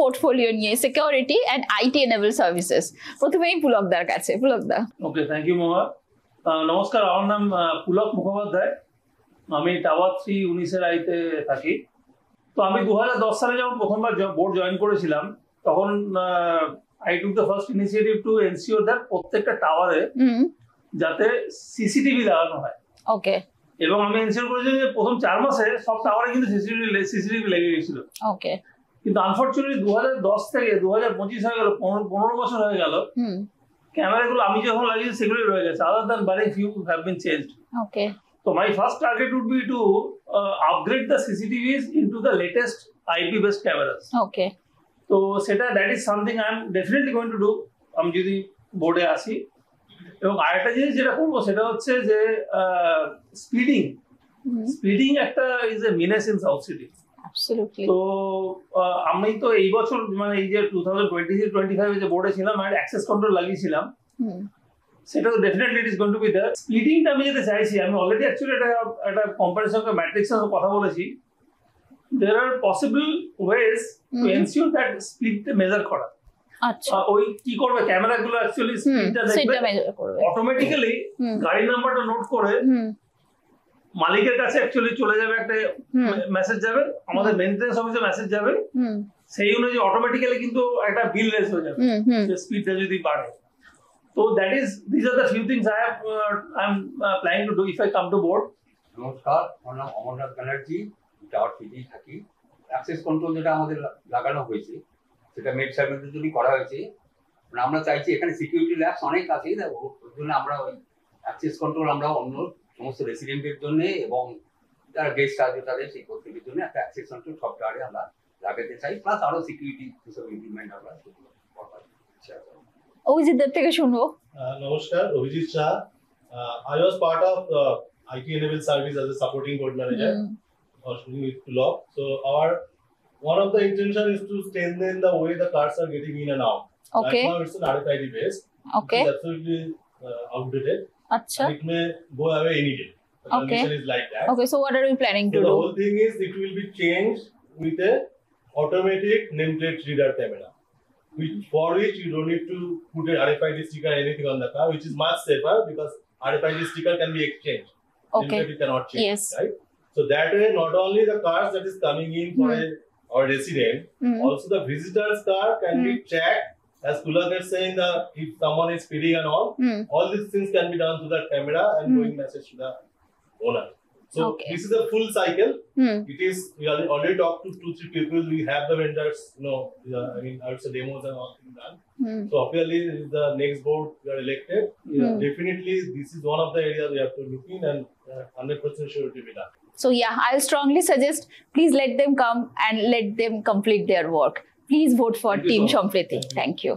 Portfolio নিয়ে security and IT enable services. প্রথমেই পুলকদার কাছে। পুলকদা। ওকে, থ্যাংক ইউ মহা। নমস্কার, আমার নাম পুলক মুখোপাধ্যায়। আমি টাওয়ার 3 19 আইতে থাকি। তো আমি 2010 সালে যখন প্রথমবার বোর্ড জয়েন করেছিলাম, তখন I took the first initiative to ensure that প্রত্যেকটা টাওয়ারে যাতে সিসিটিভি লাগানো হয়। ওকে। এবং আমি এনশিওর করেছি যে প্রথম 4 মাসে সব টাওয়ারে কিন্তু সিসিটিভি লেগে গেছিল। ওকে। কিন্তু আনফরচুনেটলি 2010 থেকে 2025 হয়ে গেল, 15 বছর হয়ে গেল, ক্যামেরাগুলো আমি যখন লাগিয়েছি সেগুলোই রয়ে গেছে, other than very few have been changed. Okay. So my first target would be to upgrade the CCTVs into the latest IP-based cameras. Okay. So that is something I am definitely going to do. আমি যদি বোর্ডে আসি। এবং আরেকটা জিনিস যেটা করবো সেটা হচ্ছে যে স্পিডিং একটা is a menace in south city. Absolutely. তো আমি তো এই বছর মানে এই যে 2023-25 যে বোর্ডে ছিলাম, আমি অ্যাক্সেস কন্ট্রোল লাগিয়েছিলাম। সেটা তো definitely it is going to be there. স্পিডিংটা আমি যেতে চাইছি, আমি অলরেডি অ্যাকচুয়ালি একটা কোম্পানির সঙ্গে ম্যাট্রিক্সের কথা বলেছি। There are possible ways to ensure that স্পিডটা মেজার করা। আচ্ছা। ওই কি করবে, ক্যামেরাগুলো অ্যাকচুয়ালি স্পিডটা দেখবে, অটোমেটিক্যালি গাড়ি নাম্বারটা নোট করে মালিকের কাছে অ্যাকচুয়ালি চলে যাবে, একটা মেসেজ যাবে, আমাদের মেইনটেনেন্স অফিসে মেসেজ যাবে, সেই অনুযায়ী অটোমেটিক্যালি কিন্তু একটা বিল রেজ হয়ে যাবে যে স্পিডটা যদি বাড়ে। So these are the few things I'm planning to do if I come to board. নমস্কার, আমার নাম অমরনাথ ব্যানার্জি, টাওয়ার 3 থাকি। অ্যাক্সেস কন্ট্রোল যেটা আমাদের লাগানো হয়েছে সেটা মেড সার্ভিসের জন্য করা হয়েছে। আমরা চাইছি এখানে সিকিউরিটি ল্যাবস অনেক আছে, ওর জন্য আমরা ওই অ্যাক্সেস কন্ট্রোল আমরা অন্য সমস্ত রেসিডেন্টের জন্য এবং যারা গেস্ট আসবে তাদের সেই প্রত্যেকের জন্য একটা অ্যাক্সেস কন্ট্রোল সফটওয়্যারে আমরা লাগাতে চাই, প্লাস আরো সিকিউরিটি হিসেবে ইমপ্লিমেন্ট আমরা করতে চাই। অভিজিৎ থেকে শুনবো। নমস্কার, Abhijit Shah. I was part of IT Enable Service as a supporting board manager working with Pulok. So one of the intention is to strengthen the way the cars are getting in and out. Okay. Right now it's an RFID based. Okay. It's absolutely outdated. Acha. And it may go away any day. The condition is like that. Okay, so what are we planning to do? The whole thing is it will be changed with a automatic nameplate reader camera. For which you don't need to put a RFID sticker or anything on the car, which is much safer because RFID sticker can be exchanged. Okay. You cannot change. Yes. Right? So that way, not only the cars that is coming in for our resident, also the visitor's car can be tracked. As Pulak is saying, if someone is speeding and all these things can be done through that camera and going message to the owner. So this is a full cycle. It is, we already talked to 2-3 people. We have the vendors, I mean, I would say demos and all things done. So obviously, the next board we are elected. Definitely, this is one of the areas we have to look in and 100% sure it will be done. So yeah, I'll strongly suggest please let them come and let them complete their work. Please vote for Team Sampriti. Thank you.